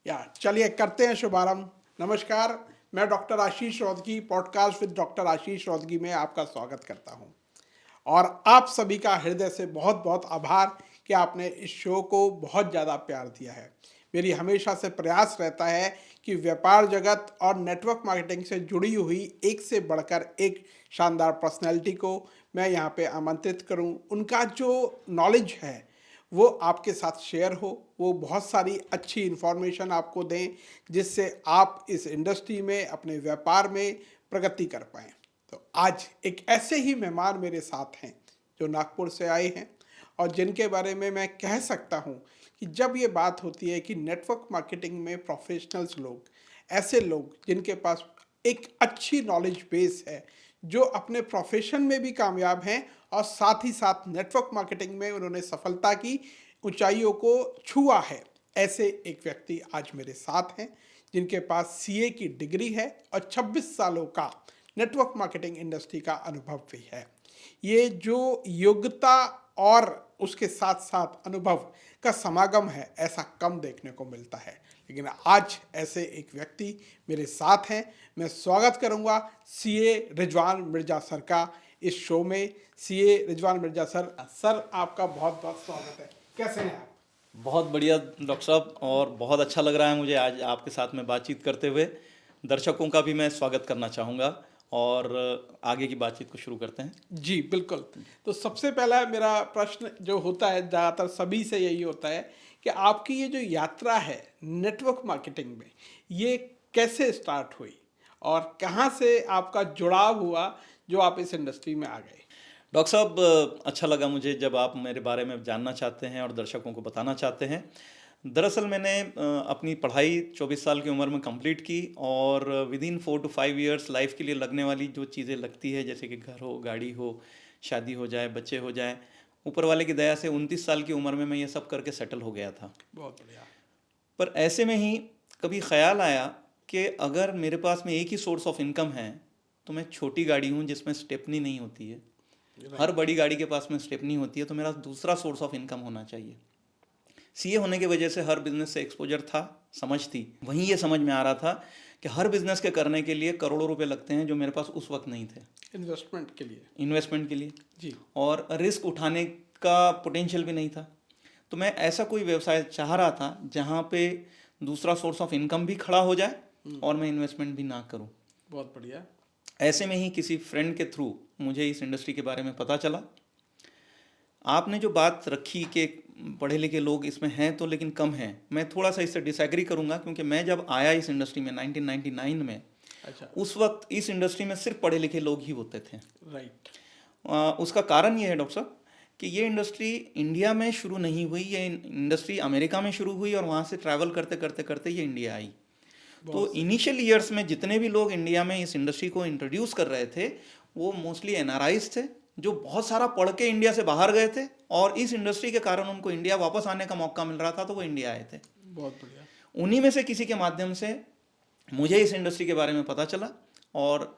चलिए करते हैं शुभारंभ। नमस्कार, मैं doctor Ashish Raudgi, podcast with doctor Ashish Raudgi में आपका स्वागत करता हूं। और आप सभी का हृदय से बहुत बहुत आभार कि आपने इस शो को बहुत ज़्यादा प्यार दिया है। मेरी हमेशा से प्रयास रहता है कि व्यापार जगत और नेटवर्क मार्केटिंग से जुड़ी हुई एक से बढ़कर एक शानदार पर्सनैलिटी को मैं यहाँ पे आमंत्रित करूँ। उनका जो नॉलेज है वो आपके साथ शेयर हो, वो बहुत सारी अच्छी इन्फॉर्मेशन आपको दें जिससे आप इस इंडस्ट्री में अपने व्यापार में प्रगति कर पाएँ। तो आज एक ऐसे ही मेहमान मेरे साथ हैं जो नागपुर से आए हैं और जिनके बारे में मैं कह सकता हूँ कि जब ये बात होती है कि नेटवर्क मार्केटिंग में प्रोफेशनल्स लोग, ऐसे लोग जिनके पास एक अच्छी नॉलेज बेस है, जो अपने प्रोफेशन में भी कामयाब हैं और साथ ही साथ नेटवर्क मार्केटिंग में उन्होंने सफलता की ऊंचाइयों को छुआ है, ऐसे एक व्यक्ति आज मेरे साथ हैं जिनके पास सीए की डिग्री है और 26 सालों का नेटवर्क मार्केटिंग इंडस्ट्री का अनुभव भी है। ये जो योग्यता और उसके साथ साथ अनुभव का समागम है, ऐसा कम देखने को मिलता है, लेकिन आज ऐसे एक व्यक्ति मेरे साथ हैं। मैं स्वागत करूंगा सीए रिजवान मिर्जा सर का इस शो में। सीए रिजवान मिर्जा सर, आपका बहुत बहुत स्वागत है। कैसे हैं आप? बहुत बढ़िया डॉक्टर साहब, और बहुत अच्छा लग रहा है मुझे आज आपके साथ में बातचीत करते हुए। दर्शकों का भी मैं स्वागत करना चाहूँगा और आगे की बातचीत को शुरू करते हैं। जी बिल्कुल। तो सबसे पहला मेरा प्रश्न जो होता है, ज़्यादातर सभी से यही होता है कि आपकी ये जो यात्रा है नेटवर्क मार्केटिंग में, ये कैसे स्टार्ट हुई और कहाँ से आपका जुड़ाव हुआ जो आप इस इंडस्ट्री में आ गए? डॉक्टर साहब, अच्छा लगा मुझे जब आप मेरे बारे में जानना चाहते हैं और दर्शकों को बताना चाहते हैं। दरअसल मैंने अपनी पढ़ाई 24 साल की उम्र में कंप्लीट की और विदिन 4 to 5 इयर्स लाइफ के लिए लगने वाली जो चीज़ें लगती है, जैसे कि घर हो, गाड़ी हो, शादी हो जाए, बच्चे हो जाए, ऊपर वाले की दया से 29 साल की उम्र में मैं ये सब करके सेटल हो गया था। बहुत बढ़िया। पर ऐसे में ही कभी ख्याल आया कि अगर मेरे पास में एक ही सोर्स ऑफ इनकम है तो मैं छोटी गाड़ी हूँ जिसमें स्टेपनी नहीं होती है, हर बड़ी गाड़ी के पास में स्टेपनी होती है, तो मेरा दूसरा सोर्स ऑफ इनकम होना चाहिए। सीए होने की वजह से हर बिजनेस से एक्सपोजर था, समझ थी। वहीं ये समझ में आ रहा था कि हर बिजनेस के करने के लिए करोड़ों रुपए लगते हैं जो मेरे पास उस वक्त नहीं थे, इन्वेस्टमेंट के लिए। इन्वेस्टमेंट के लिए। जी। और रिस्क उठाने का पोटेंशियल भी नहीं था। तो मैं ऐसा कोई व्यवसाय चाह रहा था जहाँ पे दूसरा सोर्स ऑफ इनकम भी खड़ा हो जाए और मैं इन्वेस्टमेंट भी ना करूँ। बहुत बढ़िया। ऐसे में ही किसी फ्रेंड के थ्रू मुझे इस इंडस्ट्री के बारे में पता चला। आपने जो बात रखी कि पढ़े लिखे लोग इसमें हैं तो लेकिन कम हैं, मैं थोड़ा सा इससे डिसएग्री करूंगा, क्योंकि मैं जब आया इस इंडस्ट्री में 1999 में, अच्छा। उस वक्त इस इंडस्ट्री में सिर्फ पढ़े लिखे लोग ही होते थे। राइट। उसका कारण ये है डॉक्टर साहब कि ये इंडस्ट्री इंडिया में शुरू नहीं हुई, ये इंडस्ट्री अमेरिका में शुरू हुई और वहाँ से ट्रैवल करते करते करते ये इंडिया आई। तो इनिशियल ईयर्स में जितने भी लोग इंडिया में इस इंडस्ट्री को इंट्रोड्यूस कर रहे थे वो मोस्टली एनआरआईज थे, जो बहुत सारा पढ़ के इंडिया से बाहर गए थे और इस इंडस्ट्री के कारण उनको इंडिया वापस आने का मौका मिल रहा था, तो वो इंडिया आए थे। बहुत बढ़िया। उन्हीं में से किसी के माध्यम से मुझे इस इंडस्ट्री के बारे में पता चला और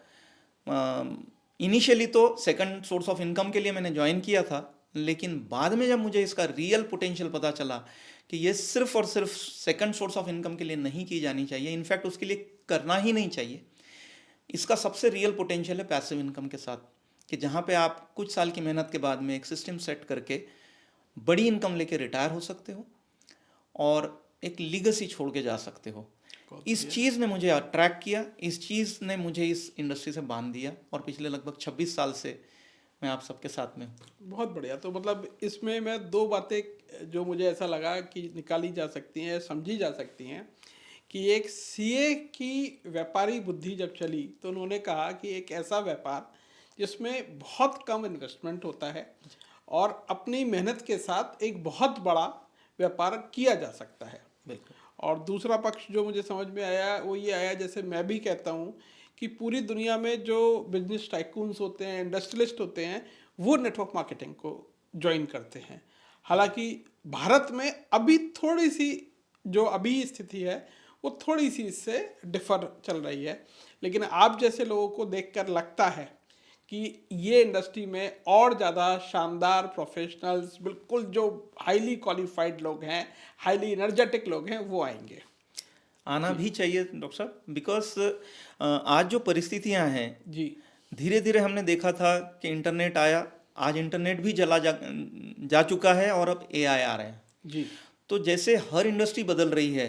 इनिशियली तो सेकंड सोर्स ऑफ इनकम के लिए मैंने ज्वाइन किया था, लेकिन बाद में जब मुझे इसका रियल पोटेंशियल पता चला कि ये सिर्फ और सिर्फ सेकंड सोर्स ऑफ इनकम के लिए नहीं की जानी चाहिए, इनफैक्ट उसके लिए करना ही नहीं चाहिए। इसका सबसे रियल पोटेंशियल है पैसिव इनकम के साथ, कि जहाँ पे आप कुछ साल की मेहनत के बाद में एक सिस्टम सेट करके बड़ी इनकम लेके रिटायर हो सकते हो और एक लीगेसी छोड़ के जा सकते हो। इस चीज़ ने मुझे अट्रैक्ट किया, इस चीज़ ने मुझे इस इंडस्ट्री से बांध दिया और पिछले लगभग 26 साल से मैं आप सबके साथ में। बहुत बढ़िया। तो मतलब इसमें मैं दो बातें जो मुझे ऐसा लगा कि निकाली जा सकती हैं, समझी जा सकती हैं, कि एक सीए की व्यापारी बुद्धि जब चली तो उन्होंने कहा कि एक ऐसा व्यापार जिसमें बहुत कम इन्वेस्टमेंट होता है और अपनी मेहनत के साथ एक बहुत बड़ा व्यापार किया जा सकता है। बिल्कुल। और दूसरा पक्ष जो मुझे समझ में आया वो ये आया, जैसे मैं भी कहता हूँ कि पूरी दुनिया में जो बिजनेस टाइकून्स होते हैं, इंडस्ट्रियलिस्ट होते हैं, वो नेटवर्क मार्केटिंग को ज्वाइन करते हैं। हालांकि भारत में अभी थोड़ी सी जो अभी स्थिति है वो थोड़ी सी इससे डिफर चल रही है, लेकिन आप जैसे लोगों को देखकर लगता है कि ये इंडस्ट्री में और ज़्यादा शानदार प्रोफेशनल्स, बिल्कुल जो हाईली क्वालिफाइड लोग हैं, हाईली एनर्जेटिक लोग हैं, वो आएंगे। आना भी चाहिए डॉक्टर साहब, बिकॉज आज जो परिस्थितियां हैं, जी धीरे धीरे हमने देखा था कि इंटरनेट आया, आज इंटरनेट भी जा चुका है और अब एआई आ रहे हैं। जी तो जैसे हर इंडस्ट्री बदल रही है,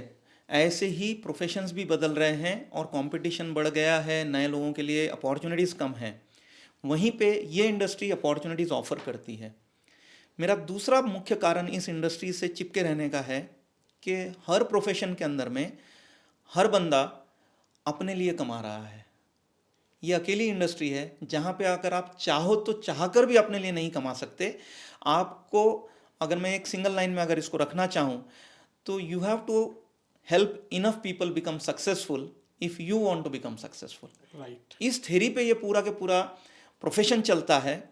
ऐसे ही प्रोफेशंस भी बदल रहे हैं और कंपटीशन बढ़ गया है, नए लोगों के लिए अपॉर्चुनिटीज़ कम हैं। वहीं पे ये इंडस्ट्री अपॉर्चुनिटीज़ ऑफर करती है। मेरा दूसरा मुख्य कारण इस इंडस्ट्री से चिपके रहने का है कि हर प्रोफेशन के अंदर में हर बंदा अपने लिए कमा रहा है। ये अकेली इंडस्ट्री है जहाँ पे अगर आप चाहो तो चाहकर भी अपने लिए नहीं कमा सकते। आपको, अगर मैं एक सिंगल लाइन में अगर इसको रखना चाहूँ, तो you have to help enough people become successful if you want to become successful. Right. इस थ्योरी पे ये पूरा के पूरा प्रोफेशन चलता है।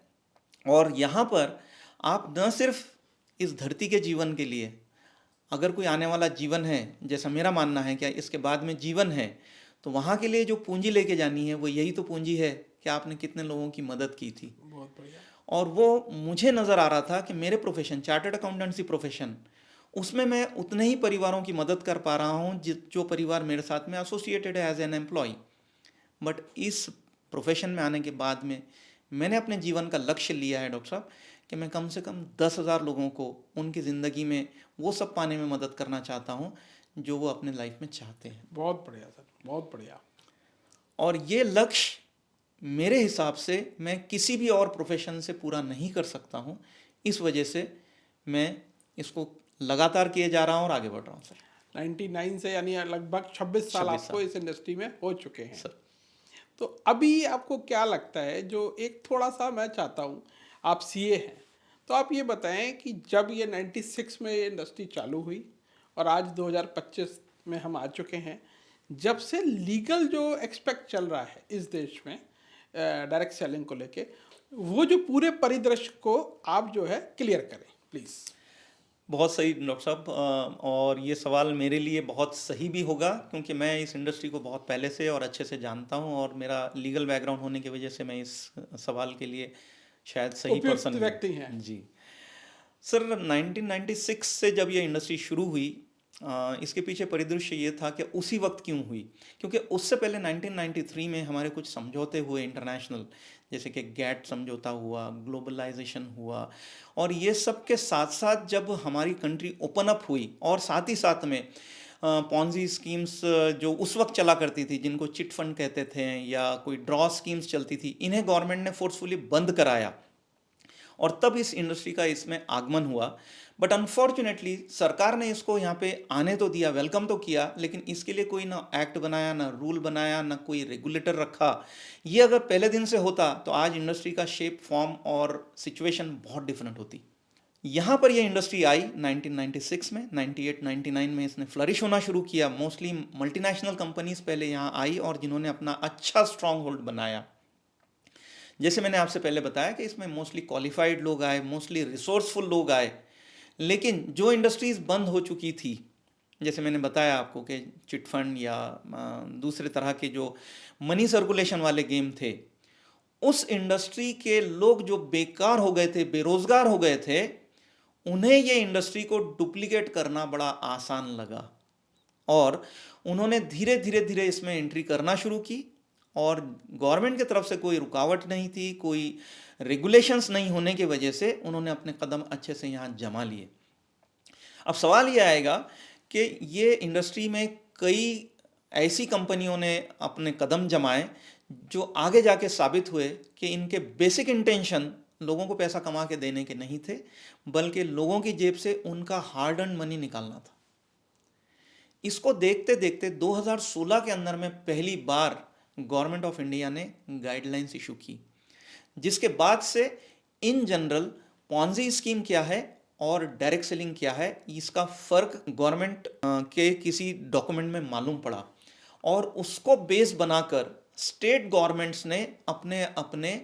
और यहाँ पर आप न सिर्फ इस धरती के जीवन के लिए, अगर कोई आने वाला जीवन है, जैसा मेरा मानना है कि इसके बाद में जीवन है, तो वहाँ के लिए जो पूंजी लेके जानी है वो यही तो पूंजी है कि आपने कितने लोगों की मदद की थी। बहुत बढ़िया। और वो मुझे नज़र आ रहा था कि मेरे प्रोफेशन, चार्टर्ड अकाउंटेंसी प्रोफेशन, उसमें मैं उतने ही परिवारों की मदद कर पा रहा हूँ जो परिवार मेरे साथ में एसोसिएटेड है एज एन एम्प्लॉय। बट इस प्रोफेशन में आने के बाद में मैंने अपने जीवन का लक्ष्य लिया है डॉक्टर साहब कि मैं कम से कम 10,000 लोगों को उनकी ज़िंदगी में वो सब पाने में मदद करना चाहता हूँ जो वो अपने लाइफ में चाहते हैं। बहुत बढ़िया सर, बहुत बढ़िया। और ये लक्ष्य मेरे हिसाब से मैं किसी भी और प्रोफेशन से पूरा नहीं कर सकता हूँ। इस वजह से मैं इसको लगातार किए जा रहा हूँ और आगे बढ़ रहा हूँ सर। 99 से यानी लगभग 26 साल 26 आपको इस इंडस्ट्री में हो चुके हैं सर। तो अभी आपको क्या लगता है, जो एक थोड़ा सा मैं चाहता हूँ, आप सीए हैं तो आप ये बताएं कि जब ये 96 में ये इंडस्ट्री चालू हुई और आज 2025 में हम आ चुके हैं, जब से लीगल जो एक्सपेक्ट चल रहा है इस देश में डायरेक्ट सेलिंग को लेके, वो जो पूरे परिदृश्य को आप जो है क्लियर करें प्लीज़। बहुत सही डॉक्टर साहब, और ये सवाल मेरे लिए बहुत सही भी होगा क्योंकि मैं इस इंडस्ट्री को बहुत पहले से और अच्छे से जानता हूँ और मेरा लीगल बैकग्राउंड होने की वजह से मैं इस सवाल के लिए शायद सही उपयुक्त पर्सन व्यक्ति हैं। जी सर। 1996 से जब ये इंडस्ट्री शुरू हुई, इसके पीछे परिदृश्य ये था कि उसी वक्त क्यों हुई, क्योंकि उससे पहले 1993 में हमारे कुछ समझौते हुए इंटरनेशनल, जैसे कि गैट समझौता हुआ, ग्लोबलाइजेशन हुआ, और ये सब के साथ साथ जब हमारी कंट्री ओपन अप हुई और साथ ही साथ में पॉन्जी स्कीम्स जो उस वक्त चला करती थी, जिनको चिट फंड कहते थे, या कोई ड्रॉ स्कीम्स चलती थी, इन्हें गवर्नमेंट ने फोर्सफुली बंद कराया और तब इस इंडस्ट्री का इसमें आगमन हुआ। बट अनफॉर्चुनेटली सरकार ने इसको यहाँ पे आने तो दिया, वेलकम तो किया, लेकिन इसके लिए कोई ना एक्ट बनाया, ना रूल बनाया, ना कोई रेगुलेटर रखा। ये अगर पहले दिन से होता तो आज इंडस्ट्री का शेप, फॉर्म और सिचुएशन बहुत डिफरेंट होती। यहाँ पर ये इंडस्ट्री आई 1996 में, 98-99 में इसने फ्लरिश होना शुरू किया। मोस्टली मल्टीनेशनल कंपनीज पहले यहाँ आई और जिन्होंने अपना अच्छा स्ट्रॉन्ग होल्ड बनाया। जैसे मैंने आपसे पहले बताया कि इसमें मोस्टली क्वालिफाइड लोग आए, मोस्टली रिसोर्सफुल लोग आए। लेकिन जो इंडस्ट्रीज़ बंद हो चुकी थी, जैसे मैंने बताया आपको कि चिट फंड या दूसरे तरह के जो मनी सर्कुलेशन वाले गेम थे, उस इंडस्ट्री के लोग जो बेकार हो गए थे, बेरोजगार हो गए थे, उन्हें ये इंडस्ट्री को डुप्लीकेट करना बड़ा आसान लगा और उन्होंने धीरे धीरे धीरे इसमें एंट्री करना शुरू की। और गवर्नमेंट की तरफ से कोई रुकावट नहीं थी, कोई रेगुलेशंस नहीं होने की वजह से उन्होंने अपने कदम अच्छे से यहाँ जमा लिए। अब सवाल ये आएगा कि ये इंडस्ट्री में कई ऐसी कंपनियों ने अपने कदम जमाए जो आगे जाके साबित हुए कि इनके बेसिक इंटेंशन लोगों को पैसा कमा के देने के नहीं थे, बल्कि लोगों की जेब से उनका हार्ड अर्न मनी निकालना था। इसको देखते देखते 2016 के अंदर में पहली बार गवर्नमेंट ऑफ इंडिया ने गाइडलाइंस इशू की, जिसके बाद से इन जनरल पॉन्जी स्कीम क्या है और डायरेक्ट सेलिंग क्या है, इसका फ़र्क गवर्नमेंट के किसी डॉक्यूमेंट में मालूम पड़ा और उसको बेस बनाकर स्टेट गवर्नमेंट्स ने अपने अपने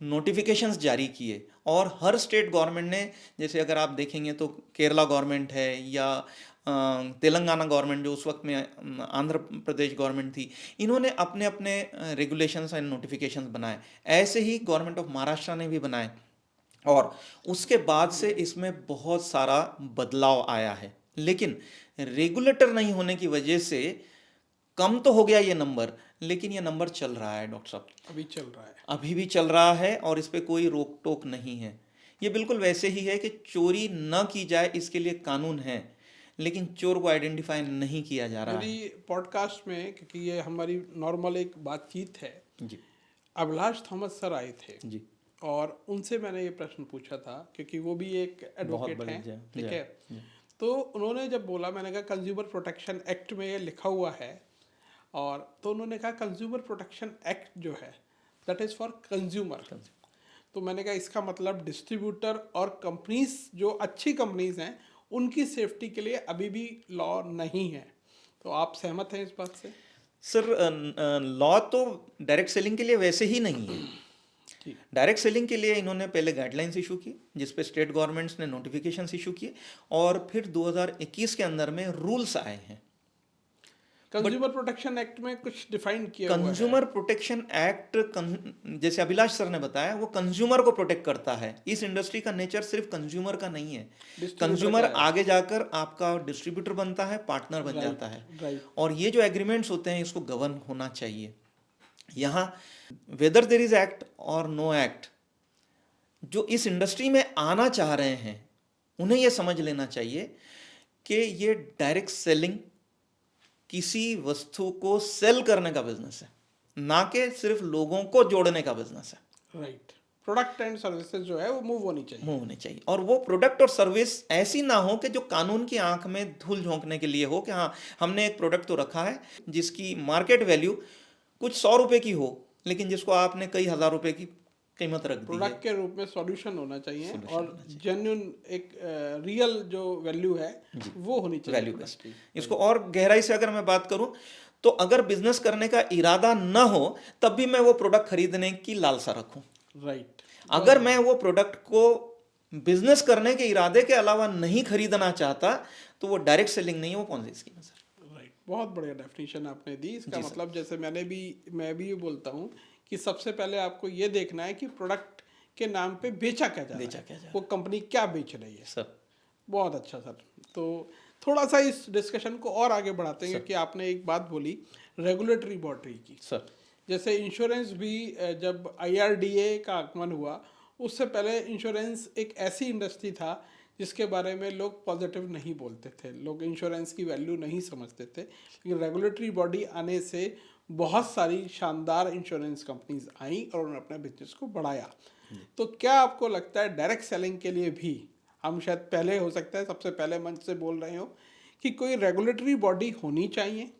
नोटिफिकेशंस जारी किए। और हर स्टेट गवर्नमेंट ने, जैसे अगर आप देखेंगे तो केरला गवर्नमेंट है या तेलंगाना गवर्नमेंट जो उस वक्त में आंध्र प्रदेश गवर्नमेंट थी, इन्होंने अपने अपने रेगुलेशंस एंड नोटिफिकेशंस बनाए। ऐसे ही गवर्नमेंट ऑफ महाराष्ट्र ने भी बनाए और उसके बाद से इसमें बहुत सारा बदलाव आया है। लेकिन रेगुलेटर नहीं होने की वजह से कम तो हो गया ये नंबर, लेकिन ये नंबर चल रहा है डॉक्टर साहब, अभी चल रहा है। अभी भी चल रहा है और इस पे कोई रोक टोक नहीं है। ये बिल्कुल वैसे ही है कि चोरी न की जाए इसके लिए कानून है, लेकिन चोर को आइडेंटिफाई नहीं किया जा रहा है। मेरी पॉडकास्ट में, क्योंकि ये हमारी नॉर्मल एक बातचीत है, जी अभिलाष थॉमस सर आए थे जी, और उनसे मैंने ये प्रश्न पूछा था, क्योंकि वो भी एक एडवोकेट बड़े हैं, ठीक है। तो उन्होंने जब बोला, मैंने कहा कंज्यूमर प्रोटेक्शन एक्ट में ये लिखा हुआ है, और तो उन्होंने कहा कंज्यूमर प्रोटेक्शन एक्ट जो है दैट इज़ फॉर कंज्यूमर। तो मैंने कहा इसका मतलब डिस्ट्रीब्यूटर और कंपनीज जो अच्छी कंपनीज हैं उनकी सेफ्टी के लिए अभी भी लॉ नहीं है। तो आप सहमत हैं इस बात से? सर, लॉ तो डायरेक्ट सेलिंग के लिए वैसे ही नहीं है। ठीक। डायरेक्ट सेलिंग के लिए इन्होंने पहले गाइडलाइंस इशू की, जिस पे स्टेट गवर्नमेंट्स ने नोटिफिकेशंस इशू किए, और फिर 2021 के अंदर में रूल्स आए हैं। कंज्यूमर प्रोटेक्शन एक्ट में कुछ डिफाइन किया हुआ है। कंज्यूमर प्रोटेक्शन एक्ट, जैसे अभिलाष सर ने बताया, वो कंज्यूमर को प्रोटेक्ट करता है। इस इंडस्ट्री का नेचर सिर्फ कंज्यूमर का नहीं है। Distributor कंज्यूमर का है। आगे जाकर आपका डिस्ट्रीब्यूटर बनता है, पार्टनर बन जाता है, राइट। और ये जो एग्रीमेंट्स होते हैं इसको गवर्न होना चाहिए। यहाँ वेदर देर इज एक्ट और नो एक्ट, जो इस इंडस्ट्री में आना चाह रहे हैं उन्हें ये समझ लेना चाहिए कि ये डायरेक्ट सेलिंग किसी वस्तु को सेल करने का बिजनेस है, ना कि सिर्फ लोगों को जोड़ने का बिजनेस है। राइट। प्रोडक्ट एंड सर्विसेज जो है वो मूव होनी चाहिए। मूव होनी चाहिए, और वो प्रोडक्ट और सर्विस ऐसी ना हो कि जो कानून की आंख में धूल झोंकने के लिए हो, कि हाँ हमने एक प्रोडक्ट तो रखा है जिसकी मार्केट वैल्यू कुछ 100 रुपए की हो, लेकिन जिसको आपने कई हजार रुपए की कीमत रख दी है। प्रोडक्ट के रूप में सॉल्यूशन होना चाहिए और जेन्युइन एक रियल जो वैल्यू है वो होनी चाहिए। Value based. इसको और गहराई से अगर मैं बात करूं, तो अगर बिजनेस करने का इरादा न हो तब भी मैं वो प्रोडक्ट खरीदने की लालसा रखूं। राइट। अगर मैं वो प्रोडक्ट को बिजनेस करने के इरादे के अलावा नहीं खरीदना चाहता, तो वो डायरेक्ट सेलिंग नहीं है, वो पॉन्जी स्कीम है सर। राइट। बहुत बढ़िया डेफिनेशन आपने दी इसका। मतलब जैसे मैं भी ये बोलता हूँ कि सबसे पहले आपको ये देखना है कि प्रोडक्ट के नाम पे बेचा क्या जा रहा है, वो कंपनी क्या बेच रही है। सर बहुत अच्छा सर। तो थोड़ा सा इस डिस्कशन को और आगे बढ़ाते हैं, क्योंकि आपने एक बात बोली रेगुलेटरी बॉडी की। सर, जैसे इंश्योरेंस भी जब IRDA का आगमन हुआ, उससे पहले इंश्योरेंस एक ऐसी इंडस्ट्री था जिसके बारे में लोग पॉजिटिव नहीं बोलते थे, लोग इंश्योरेंस की वैल्यू नहीं समझते थे। लेकिन रेगुलेटरी बॉडी आने से बहुत सारी शानदार इंश्योरेंस कंपनीज आई और उन्होंने अपने बिजनेस को बढ़ाया। तो क्या आपको लगता है डायरेक्ट सेलिंग के लिए भी, हम शायद पहले हो सकता है सबसे पहले मंच से बोल रहे हो, कि कोई रेगुलेटरी बॉडी होनी चाहिए?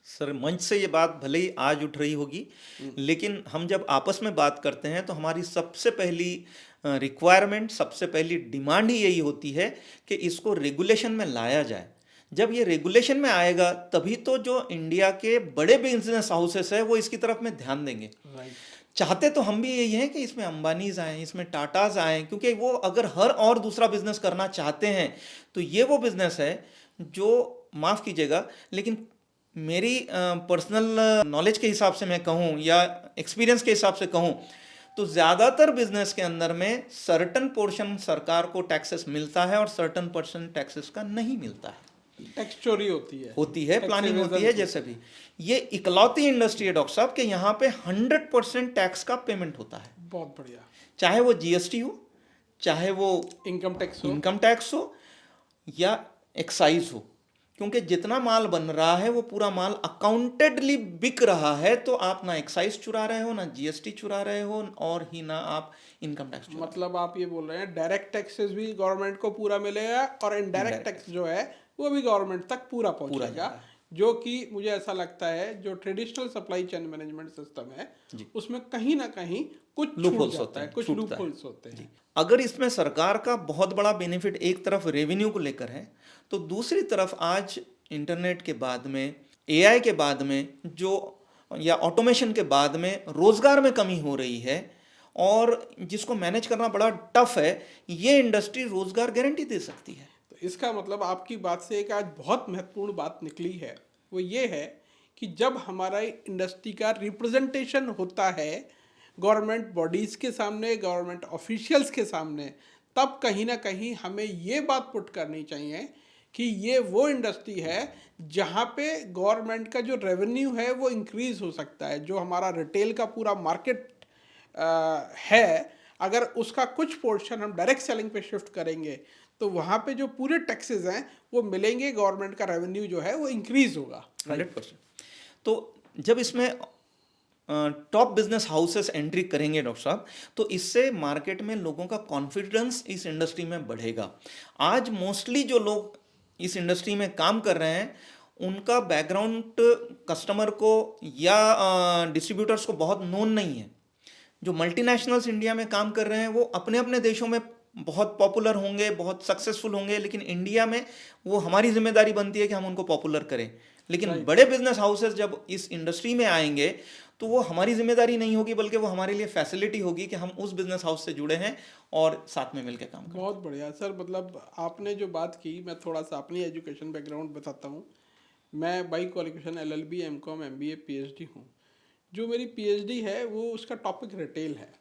सर, मंच से ये बात भले ही आज उठ रही होगी, लेकिन हम जब आपस में बात करते हैं तो हमारी सबसे पहली रिक्वायरमेंट, सबसे पहली डिमांड ही यही होती है कि इसको रेगुलेशन में लाया जाए। जब ये रेगुलेशन में आएगा तभी तो जो इंडिया के बड़े बिजनेस हाउसेस है वो इसकी तरफ में ध्यान देंगे। राइट। चाहते तो हम भी यही हैं कि इसमें अंबानीज आए, इसमें टाटाज आए, क्योंकि वो अगर हर और दूसरा बिजनेस करना चाहते हैं तो ये वो बिजनेस है जो, माफ़ कीजिएगा लेकिन मेरी पर्सनल नॉलेज के हिसाब से मैं कहूँ या एक्सपीरियंस के हिसाब से कहूँ, तो ज़्यादातर बिजनेस के अंदर में सर्टन पोर्शन सरकार को टैक्सेस मिलता है और सर्टन पर्सन टैक्सेस का नहीं मिलता है। टैक्स चोरी होती है, प्लानिंग होती है। जैसे भी ये इकलौती इंडस्ट्री है डॉक्टर साहब, कि यहाँ पे 100% टैक्स का पेमेंट होता है। बहुत बढ़िया। चाहे वो GST हो, चाहे वो इनकम टैक्स हो या एक्साइज हो, क्योंकि जितना माल बन रहा है वो पूरा माल अकाउंटेडली बिक रहा है, तो आप ना एक्साइज चुरा रहे हो, ना GST चुरा रहे हो, और ही ना आप इनकम टैक्स। मतलब आप ये बोल रहे हैं डायरेक्ट टैक्सेस भी गवर्नमेंट को पूरा मिलेगा और इनडायरेक्ट टैक्स जो है वो भी गवर्नमेंट तक पूरा पहुंचेगा, जो कि मुझे ऐसा लगता है जो traditional supply chain management system है उसमें कहीं ना कहीं कुछ लूपहोल्स होता है, कुछ लूपहोल्स होते हैं। अगर इसमें सरकार का बहुत बड़ा बेनिफिट एक तरफ रेवेन्यू को लेकर है, तो दूसरी तरफ आज इंटरनेट के बाद में, AI के बाद में, जो या ऑटोमेशन के बाद में रोजगार में कमी हो रही है और जिसको मैनेज करना बड़ा टफ है, ये इंडस्ट्री रोजगार गारंटी दे सकती है। तो इसका मतलब आपकी बात से एक आज बहुत महत्वपूर्ण बात निकली है, वो ये है कि जब हमारा इंडस्ट्री का रिप्रेजेंटेशन होता है गवर्नमेंट बॉडीज़ के सामने, गवर्नमेंट ऑफिशियल्स के सामने, तब कहीं ना कहीं हमें ये बात पुट करनी चाहिए कि ये वो इंडस्ट्री है जहाँ पे गवर्नमेंट का जो रेवेन्यू है वो इंक्रीज हो सकता है। जो हमारा रिटेल का पूरा मार्केट है, अगर उसका कुछ पोर्शन हम डायरेक्ट सेलिंग पे शिफ्ट करेंगे तो वहाँ पे जो पूरे टैक्सेस हैं वो मिलेंगे, गवर्नमेंट का रेवेन्यू जो है वो इंक्रीज होगा। 100%। तो जब इसमें टॉप बिजनेस हाउसेस एंट्री करेंगे डॉक्टर साहब, तो इससे मार्केट में लोगों का कॉन्फिडेंस इस इंडस्ट्री में बढ़ेगा। आज मोस्टली जो लोग इस इंडस्ट्री में काम कर रहे हैं, उनका बैकग्राउंड कस्टमर को या डिस्ट्रीब्यूटर्स को बहुत नोन नहीं है। जो मल्टीनेशनल्स इंडिया में काम कर रहे हैं वो अपने अपने देशों में बहुत पॉपुलर होंगे, बहुत सक्सेसफुल होंगे, लेकिन इंडिया में वो हमारी जिम्मेदारी बनती है कि हम उनको पॉपुलर करें। लेकिन बड़े बिजनेस हाउसेस जब इस इंडस्ट्री में आएंगे तो वो हमारी जिम्मेदारी नहीं होगी, बल्कि वो हमारे लिए फैसिलिटी होगी कि हम उस बिजनेस हाउस से जुड़े हैं और साथ में मिलकर काम करें। बहुत बढ़िया सर, मतलब आपने जो बात की, मैं थोड़ा सा अपनी एजुकेशन बैकग्राउंड बताता हूँ। मैं by qualification LLB, MCOM, MBA, PhD हूँ। जो मेरी PhD है वो उसका टॉपिक रिटेल है,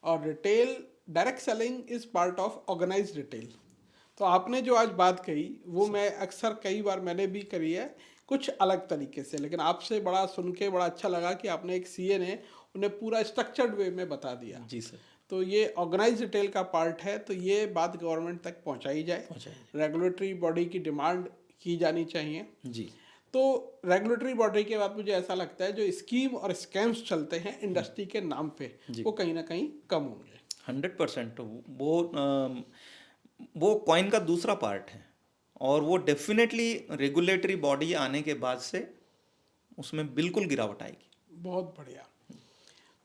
और retail direct selling is part of organised retail. तो आपने जो आज बात कही वो मैं अक्सर कई बार मैंने भी करी है, कुछ अलग तरीके से, लेकिन आपसे बड़ा सुन के बड़ा अच्छा लगा कि आपने एक CA ने उन्हें पूरा स्ट्रक्चर्ड वे में बता दिया। जी सर। तो ये ऑर्गेनाइज रिटेल का पार्ट है, तो ये बात गवर्नमेंट तक पहुंचाई जाए, रेगुलेटरी बॉडी की डिमांड की जानी चाहिए जी। तो रेगुलेटरी बॉडी के बाद मुझे ऐसा लगता है जो स्कीम और स्कैम्स चलते हैं इंडस्ट्री के नाम पे, वो कहीं ना कहीं कम होंगे। 100%। वो कॉइन का दूसरा पार्ट है, और वो डेफिनेटली रेगुलेटरी बॉडी आने के बाद से उसमें बिल्कुल गिरावट आएगी। बहुत बढ़िया।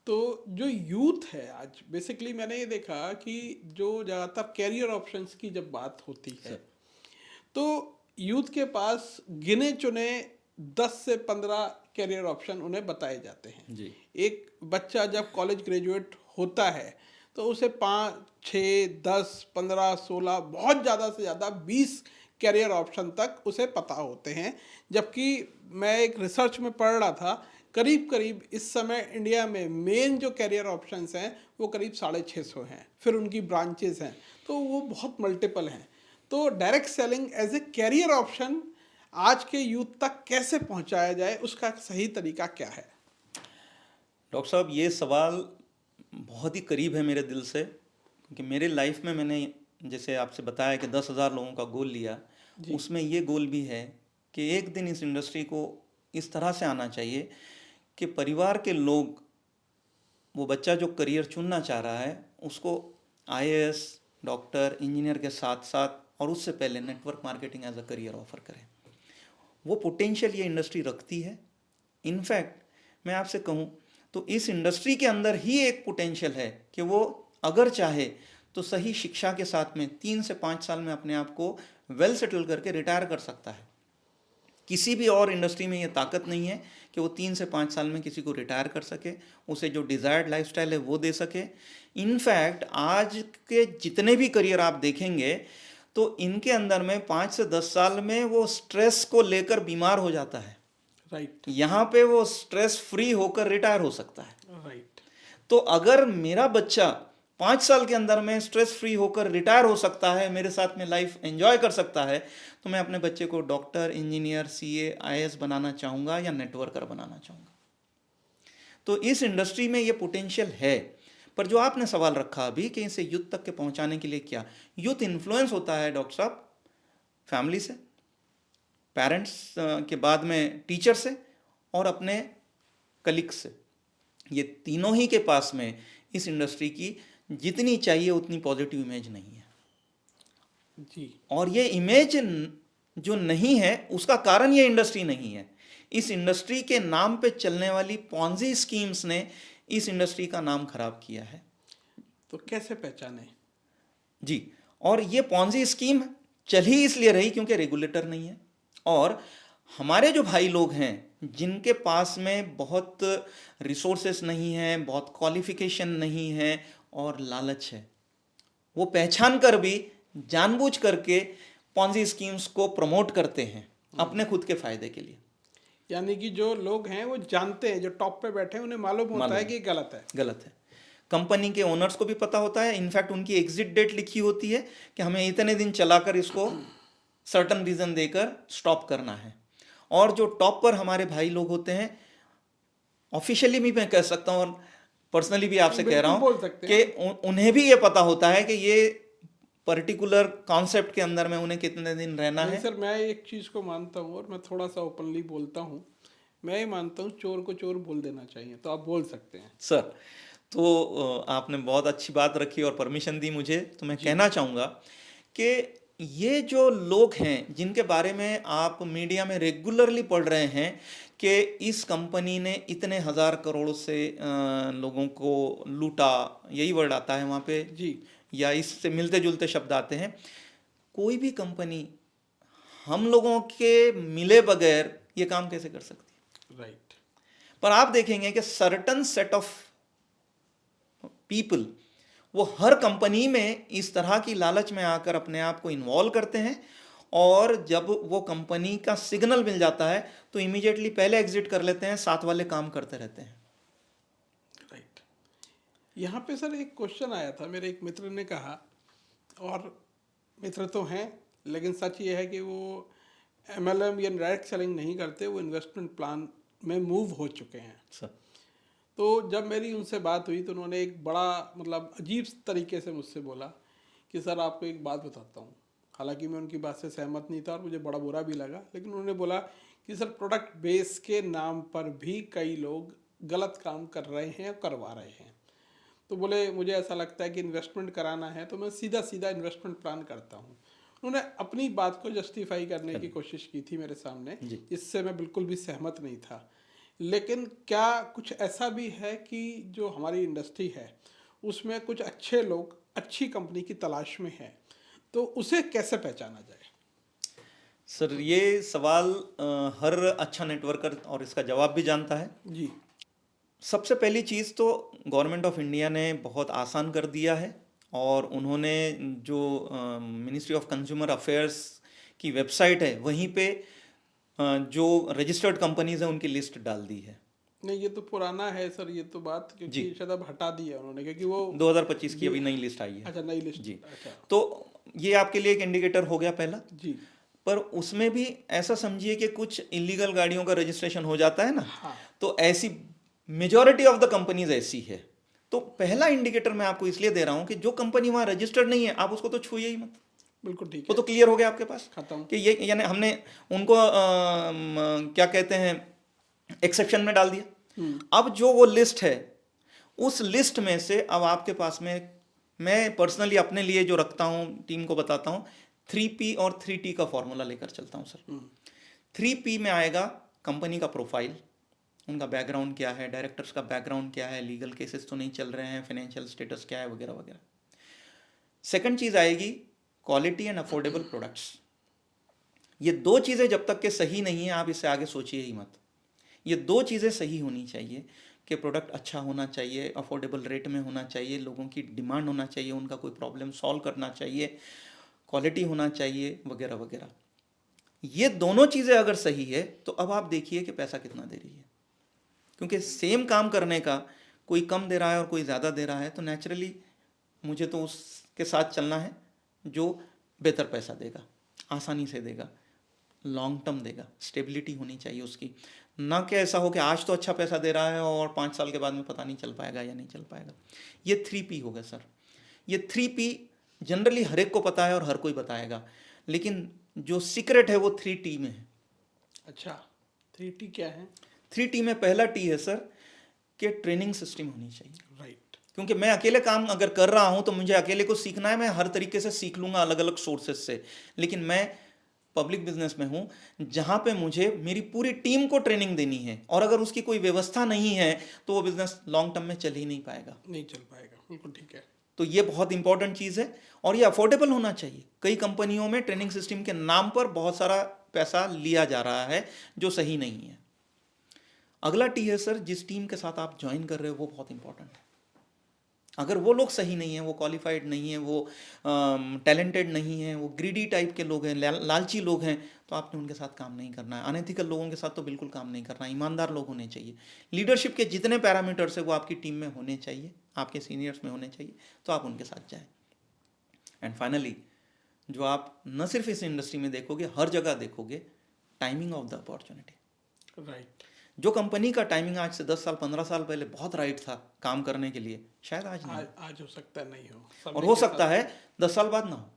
तो जो यूथ है आज, बेसिकली मैंने ये देखा कि जो ज़्यादातर कैरियर ऑप्शंस की जब बात होती है तो यूथ के पास गिने चुने 10 से 15 कैरियर ऑप्शन उन्हें बताए जाते हैं जी। एक बच्चा जब कॉलेज ग्रेजुएट होता है तो उसे 5, 6, 10, 15, 16, बहुत ज़्यादा से ज़्यादा 20 कैरियर ऑप्शन तक उसे पता होते हैं। जबकि मैं एक रिसर्च में पढ़ रहा था, करीब करीब इस समय इंडिया में मेन जो कैरियर ऑप्शंस हैं वो करीब 650 हैं, फिर उनकी ब्रांचेस हैं, तो वो बहुत मल्टीपल हैं। तो direct selling as a career option आज के यूथ तक कैसे पहुंचाया जाए, उसका सही तरीका क्या है? डॉक्टर साहब, ये सवाल बहुत ही करीब है मेरे दिल से, क्योंकि मेरे लाइफ में मैंने जैसे आपसे बताया कि 10,000 लोगों का गोल लिया, उसमें ये गोल भी है कि एक दिन इस इंडस्ट्री को इस तरह से आना चाहिए कि परिवार के लोग, वो बच्चा जो करियर चुनना चाह रहा है उसको IAS, डॉक्टर, इंजीनियर के साथ साथ और उससे पहले network marketing as a career offer करें। वो पोटेंशियल ये इंडस्ट्री रखती है। इनफैक्ट मैं आपसे कहूँ तो इस इंडस्ट्री के अंदर ही एक पोटेंशियल है कि वो अगर चाहे तो सही शिक्षा के साथ में 3 से 5 साल में अपने आप को वेल सेटल करके रिटायर कर सकता है। किसी भी और इंडस्ट्री में ये ताकत नहीं है कि वो 3 से 5 साल में किसी को रिटायर कर सके, उसे जो डिज़ायर्ड लाइफस्टाइल है वो दे सके। इनफैक्ट आज के जितने भी करियर आप देखेंगे तो इनके अंदर में 5 से 10 साल में वो स्ट्रेस को लेकर बीमार हो जाता है। राइट। यहाँ पे वो स्ट्रेस फ्री होकर रिटायर हो सकता है। राइट। तो अगर मेरा बच्चा 5 साल के अंदर में स्ट्रेस फ्री होकर रिटायर हो सकता है, मेरे साथ में लाइफ एंजॉय कर सकता है, तो मैं अपने बच्चे को डॉक्टर, इंजीनियर, CA, IAS बनाना चाहूँगा या नेटवर्कर बनाना चाहूँगा। तो इस इंडस्ट्री में ये पोटेंशियल है। पर जो आपने सवाल रखा अभी कि इसे यूथ तक के पहुँचाने के लिए क्या, यूथ इन्फ्लुएंस होता है डॉक्टर साहब फैमिली से, पेरेंट्स के बाद में टीचर से और अपने कलीग से। ये तीनों ही के पास में इस इंडस्ट्री की जितनी चाहिए उतनी पॉजिटिव इमेज नहीं है जी। और ये इमेज जो नहीं है उसका कारण ये इंडस्ट्री नहीं है। इस इंडस्ट्री के नाम पे चलने वाली पॉन्जी स्कीम्स ने इस इंडस्ट्री का नाम खराब किया है। तो कैसे पहचाने? जी, और ये पॉन्जी स्कीम चल ही इसलिए रही क्योंकि रेगुलेटर नहीं है, और हमारे जो भाई लोग हैं जिनके पास में बहुत रिसोर्सेस नहीं हैं, बहुत क्वालिफिकेशन नहीं है और लालच है, वो पहचान कर भी जानबूझ करके पॉन्जी स्कीम्स को प्रमोट करते हैं अपने खुद के फायदे के लिए। यानी कि जो लोग हैं वो जानते हैं, जो टॉप पे बैठे हैं उन्हें मालूम होता है कि ये गलत है। गलत है। कंपनी के ओनर्स को भी पता होता है, इनफैक्ट उनकी एग्जिट डेट लिखी होती है कि हमें इतने दिन चलाकर इसको सर्टन रीजन देकर स्टॉप करना है। और जो टॉप पर हमारे भाई लोग होते हैं, ऑफिशियली भी मैं कह सकता हूँ और पर्सनली भी आपसे कह रहा बिल्कुल हूँ बोल सकते कि हैं। उन्हें भी ये पता होता है कि ये पर्टिकुलर कॉन्सेप्ट के अंदर में उन्हें कितने दिन रहना नहीं है। सर, मैं एक चीज़ को मानता हूँ और मैं थोड़ा सा ओपनली बोलता हूँ। मैं ये मानता हूँ चोर को चोर बोल देना चाहिए, तो आप बोल सकते हैं। सर, तो आपने बहुत अच्छी बात रखी और परमिशन दी मुझे, तो मैं जी। कहना चाहूँगा कि ये जो लोग हैं जिनके बारे में आप मीडिया में रेगुलरली पढ़ रहे हैं कि इस कंपनी ने इतने हजार करोड़ से लोगों को लूटा, यही वर्ड आता है वहाँ पे, जी। या इससे मिलते जुलते शब्द आते हैं, कोई भी कंपनी हम लोगों के मिले बगैर ये काम कैसे कर सकती है? राइट। पर आप देखेंगे कि सर्टन सेट ऑफ पीपल वो हर कंपनी में इस तरह की लालच में आकर अपने आप को इन्वॉल्व करते हैं, और जब वो कंपनी का सिग्नल मिल जाता है तो इमीडिएटली पहले एग्जिट कर लेते हैं, साथ वाले काम करते रहते हैं। राइट। यहाँ पे सर एक क्वेश्चन आया था, मेरे एक मित्र ने कहा, और मित्र तो हैं लेकिन सच ये है कि वो MLM या डायरेक्ट सेलिंग नहीं करते, वो इन्वेस्टमेंट प्लान में मूव हो चुके हैं। सर, तो जब मेरी उनसे बात हुई तो उन्होंने एक बड़ा मतलब अजीब तरीके से मुझसे बोला कि सर आपको एक बात बताता हूँ। हालांकि मैं उनकी बात से सहमत नहीं था और मुझे बड़ा बुरा भी लगा, लेकिन उन्होंने बोला कि सर प्रोडक्ट बेस के नाम पर भी कई लोग गलत काम कर रहे हैं और करवा रहे हैं। तो बोले मुझे ऐसा लगता है कि इन्वेस्टमेंट कराना है तो मैं सीधा सीधा इन्वेस्टमेंट प्लान करता हूँ। उन्होंने अपनी बात को जस्टिफाई करने की कोशिश की थी मेरे सामने, जी। जिससे मैं बिल्कुल भी सहमत नहीं था। लेकिन क्या कुछ ऐसा भी है कि जो हमारी इंडस्ट्री है उसमें कुछ अच्छे लोग अच्छी कंपनी की तलाश में हैं, तो उसे कैसे पहचाना जाए? सर ये सवाल हर अच्छा नेटवर्कर और इसका जवाब भी जानता है। जी। सबसे पहली चीज़ तो गवर्नमेंट ऑफ इंडिया ने बहुत आसान कर दिया है, और उन्होंने जो मिनिस्ट्री ऑफ कंज्यूमर अफेयर्स की वेबसाइट है वहीं पे जो रजिस्टर्ड कंपनीज हैं उनकी लिस्ट डाल दी है। नहीं, ये तो पुराना है सर, ये तो बात, जी। क्योंकि शायद अब हटा दिया उन्होंने, क्योंकि वो 2025 की जी। अभी नई लिस्ट आई है। अच्छा, नई लिस्ट। जी। अच्छा। तो ये आपके लिए एक इंडिकेटर हो गया पहला। जी। पर उसमें भी ऐसा समझिए कि कुछ इलीगल गाड़ियों का रजिस्ट्रेशन हो जाता है ना, हाँ। तो ऐसी मेजॉरिटी ऑफ द कंपनीज ऐसी है। तो पहला इंडिकेटर मैं आपको इसलिए दे रहा हूं कि जो कंपनी वहां रजिस्टर्ड नहीं है आप उसको तो छूइए ही मत। बिल्कुल ठीक वो है। तो क्लियर हो गया आपके पास खत्म। कि ये, यानी हमने उनको क्या कहते हैं, एक्सेप्शन में डाल दिया। अब जो वो लिस्ट है उस लिस्ट में से अब आपके पास में, मैं पर्सनली अपने लिए जो रखता हूं, टीम को बताता हूं, 3P और 3T का फॉर्मूला लेकर चलता हूं सर। 3P में आएगा कंपनी का प्रोफाइल, उनका बैकग्राउंड क्या है, डायरेक्टर्स का बैकग्राउंड क्या है, लीगल केसेस तो नहीं चल रहे हैं, फाइनेंशियल स्टेटस क्या है, वगैरह वगैरह। सेकंड चीज आएगी क्वालिटी एंड अफोर्डेबल प्रोडक्ट्स। ये दो चीजें जब तक के सही नहीं है आप इससे आगे सोचिए ही मत। ये दो चीजें सही होनी चाहिए कि प्रोडक्ट अच्छा होना चाहिए, अफोर्डेबल रेट में होना चाहिए, लोगों की डिमांड होना चाहिए, उनका कोई प्रॉब्लम सॉल्व करना चाहिए, क्वालिटी होना चाहिए, वगैरह वगैरह। ये दोनों चीज़ें अगर सही है तो अब आप देखिए कि पैसा कितना दे रही है, क्योंकि सेम काम करने का कोई कम दे रहा है और कोई ज़्यादा दे रहा है, तो नेचुरली मुझे तो उसके साथ चलना है जो बेहतर पैसा देगा, आसानी से देगा, लॉन्ग टर्म देगा, स्टेबिलिटी होनी चाहिए उसकी। ना कि ऐसा हो कि आज तो अच्छा पैसा दे रहा है और 5 साल के बाद में पता नहीं चल पाएगा या नहीं चल पाएगा। ये 3P होगा सर। ये 3P जनरली हर एक को पता है और हर कोई बताएगा, लेकिन जो सीक्रेट है वो 3T में है। अच्छा, 3T क्या है? 3T में पहला टी है सर कि ट्रेनिंग सिस्टम होनी चाहिए। राइट। क्योंकि मैं अकेले काम अगर कर रहा हूं तो मुझे अकेले को सीखना है, मैं हर तरीके से सीख लूंगा अलग अलग सोर्सेज से, लेकिन मैं पब्लिक बिजनेस में हूं जहां पे मुझे मेरी पूरी टीम को ट्रेनिंग देनी है, और अगर उसकी कोई व्यवस्था नहीं है तो वो बिजनेस लॉन्ग टर्म में चल ही नहीं पाएगा। नहीं चल पाएगा, बिल्कुल ठीक है। तो ये बहुत इंपॉर्टेंट चीज़ है, और ये अफोर्डेबल होना चाहिए। कई कंपनियों में ट्रेनिंग सिस्टम के नाम पर बहुत सारा पैसा लिया जा रहा है जो सही नहीं है। अगला टी है सर, जिस टीम के साथ आप ज्वाइन कर रहे हो वो बहुत इंपॉर्टेंट है। अगर वो लोग सही नहीं हैं, वो क्वालिफाइड नहीं है, वो टैलेंटेड नहीं है, वो ग्रीडी टाइप के लोग हैं, लालची लोग हैं, तो आपने उनके साथ काम नहीं करना है। अनएथिकल लोगों के साथ तो बिल्कुल काम नहीं करना है। ईमानदार लोग होने चाहिए। लीडरशिप के जितने पैरामीटर्स है वो आपकी टीम में होने चाहिए, आपके सीनियर्स में होने चाहिए, तो आप उनके साथ जाएं। एंड फाइनली जो आप न सिर्फ इस इंडस्ट्री में देखोगे, हर जगह देखोगे, timing of the opportunity. Right. जो कंपनी का टाइमिंग आज से 10 साल 15 साल पहले बहुत राइट था काम करने के लिए, शायद आज नहीं, आज हो सकता है नहीं हो, और समय हो के सकता साथ। है 10 साल बाद ना हो।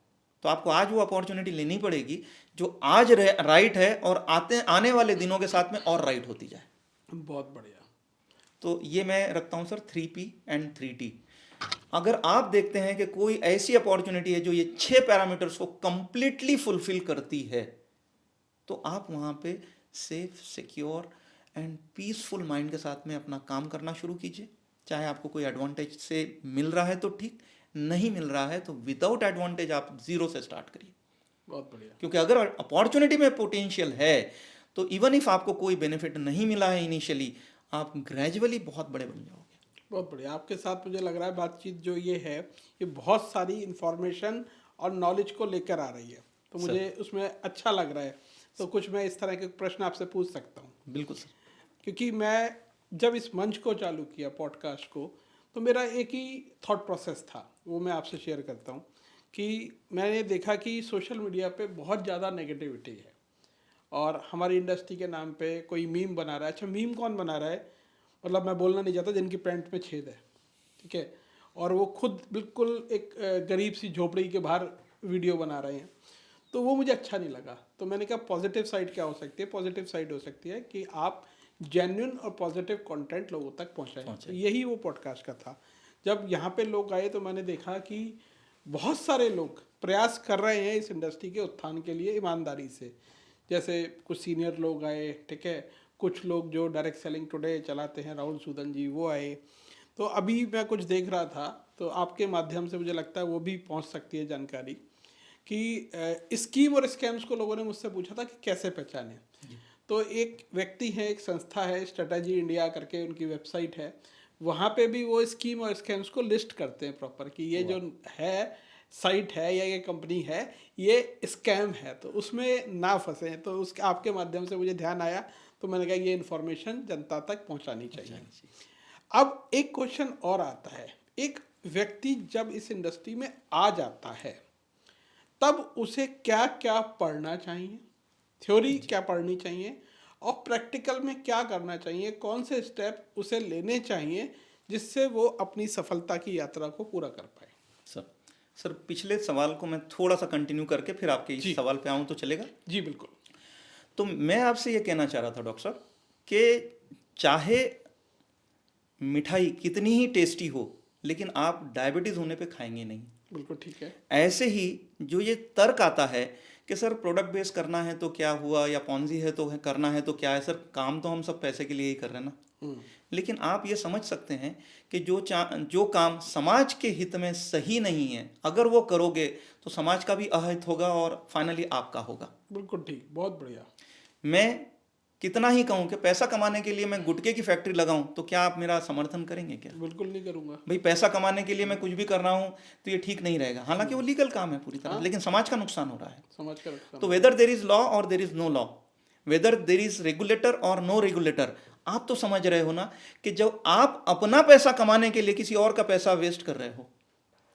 तो आपको आज वो अपॉर्चुनिटी लेनी पड़ेगी जो आज राइट है और आने वाले दिनों के साथ में और राइट होती जाए। बहुत बढ़िया। तो ये मैं रखता हूँ सर 3P एंड 3T। अगर आप देखते हैं कि कोई ऐसी अपॉर्चुनिटी है जो ये 6 पैरामीटर्स को कंप्लीटली फुलफिल करती है, तो आप वहाँ पे safe, secure and peaceful mind के साथ में अपना काम करना शुरू कीजिए। चाहे आपको कोई एडवांटेज से मिल रहा है तो ठीक, नहीं मिल रहा है तो विदाउट एडवांटेज आप जीरो से स्टार्ट करिए। बहुत बढ़िया। क्योंकि अगर अपॉर्चुनिटी में पोटेंशियल है तो इवन इफ आपको कोई बेनिफिट नहीं मिला है इनिशियली, आप ग्रेजुअली बहुत बड़े बन जाओगे। बहुत बढ़िया। आपके साथ मुझे लग रहा है बातचीत जो ये है, ये बहुत सारी इंफॉर्मेशन और नॉलेज को लेकर आ रही है, तो मुझे उसमें अच्छा लग रहा है। तो कुछ मैं इस तरह के प्रश्न आपसे पूछ सकता हूँ? बिल्कुल सर। क्योंकि मैं जब इस मंच को चालू किया, पॉडकास्ट को, तो मेरा एक ही थॉट प्रोसेस था, वो मैं आपसे शेयर करता हूँ कि मैंने देखा कि सोशल मीडिया पे बहुत ज़्यादा नेगेटिविटी है और हमारी इंडस्ट्री के नाम पे कोई मीम बना रहा है। अच्छा, मीम कौन बना रहा है, मतलब मैं बोलना नहीं चाहता, जिनकी पैंट में छेद है, ठीक है, और वो खुद बिल्कुल एक गरीब सी झोपड़ी के बाहर वीडियो बना रहे हैं, तो वो मुझे अच्छा नहीं लगा। तो मैंने कहा पॉजिटिव साइड क्या हो सकती है? पॉजिटिव साइड हो सकती है कि आप जेन्युइन और पॉजिटिव कंटेंट लोगों तक पहुंचाएं। तो यही वो पॉडकास्ट का था। जब यहाँ पे लोग आए तो मैंने देखा कि बहुत सारे लोग प्रयास कर रहे हैं इस इंडस्ट्री के उत्थान के लिए ईमानदारी से। जैसे कुछ सीनियर लोग आए, ठीक है, कुछ लोग जो डायरेक्ट सेलिंग टुडे चलाते हैं, राहुल सूदन जी, वो आए। तो अभी मैं कुछ देख रहा था, तो आपके माध्यम से मुझे लगता है वो भी पहुंच सकती है जानकारी कि स्कीम और स्कैम्स को लोगों ने मुझसे पूछा था कि कैसे पहचाने। तो एक व्यक्ति है, एक संस्था है, स्ट्रेटजी इंडिया करके उनकी वेबसाइट है, वहाँ पे भी वो स्कीम और स्कैम्स को लिस्ट करते हैं प्रॉपर कि ये जो है साइट है या ये कंपनी है, ये स्कैम है, तो उसमें ना फंसे। तो उसके आपके माध्यम से मुझे ध्यान आया, तो मैंने कहा ये इन्फॉर्मेशन जनता तक पहुंचानी चाहिए। अब एक क्वेश्चन और आता है, एक व्यक्ति जब इस इंडस्ट्री में आ जाता है तब उसे क्या क्या पढ़ना चाहिए, थ्योरी क्या पढ़नी चाहिए और प्रैक्टिकल में क्या करना चाहिए, कौन से स्टेप उसे लेने चाहिए जिससे वो अपनी सफलता की यात्रा को पूरा कर पाए? सर पिछले सवाल को मैं थोड़ा सा कंटिन्यू करके फिर आपके इस सवाल पे आऊं तो चलेगा? जी बिल्कुल। तो मैं आपसे ये कहना चाह रहा था डॉक्टर साहब कि चाहे मिठाई कितनी ही टेस्टी हो, लेकिन आप डायबिटीज होने पे खाएंगे नहीं। बिल्कुल ठीक है। ऐसे ही जो ये तर्क आता है कि सर प्रोडक्ट बेस करना है तो क्या हुआ, या पॉन्जी है तो करना है तो क्या है, सर काम तो हम सब पैसे के लिए ही कर रहे हैं ना। लेकिन आप ये समझ सकते हैं कि जो काम समाज के हित में सही नहीं है, अगर वो करोगे तो समाज का भी अहित होगा और फाइनली आपका होगा। बिल्कुल ठीक, बहुत बढ़िया। मैं कितना ही कहूं कि पैसा कमाने के लिए मैं गुटखे की फैक्ट्री लगाऊं तो क्या आप मेरा समर्थन करेंगे क्या? बिल्कुल नहीं करूंगा। भाई पैसा कमाने के लिए मैं कुछ भी कर रहा हूं तो ये ठीक नहीं रहेगा। हालांकि वो लीगल काम है पूरी तरह, लेकिन समाज का नुकसान हो रहा है। समझ कर रखता तो weather there is law or there is no law, whether there is regulator or no regulator, आप तो समझ रहे हो ना कि जब आप अपना पैसा कमाने के लिए किसी और का पैसा वेस्ट कर रहे हो,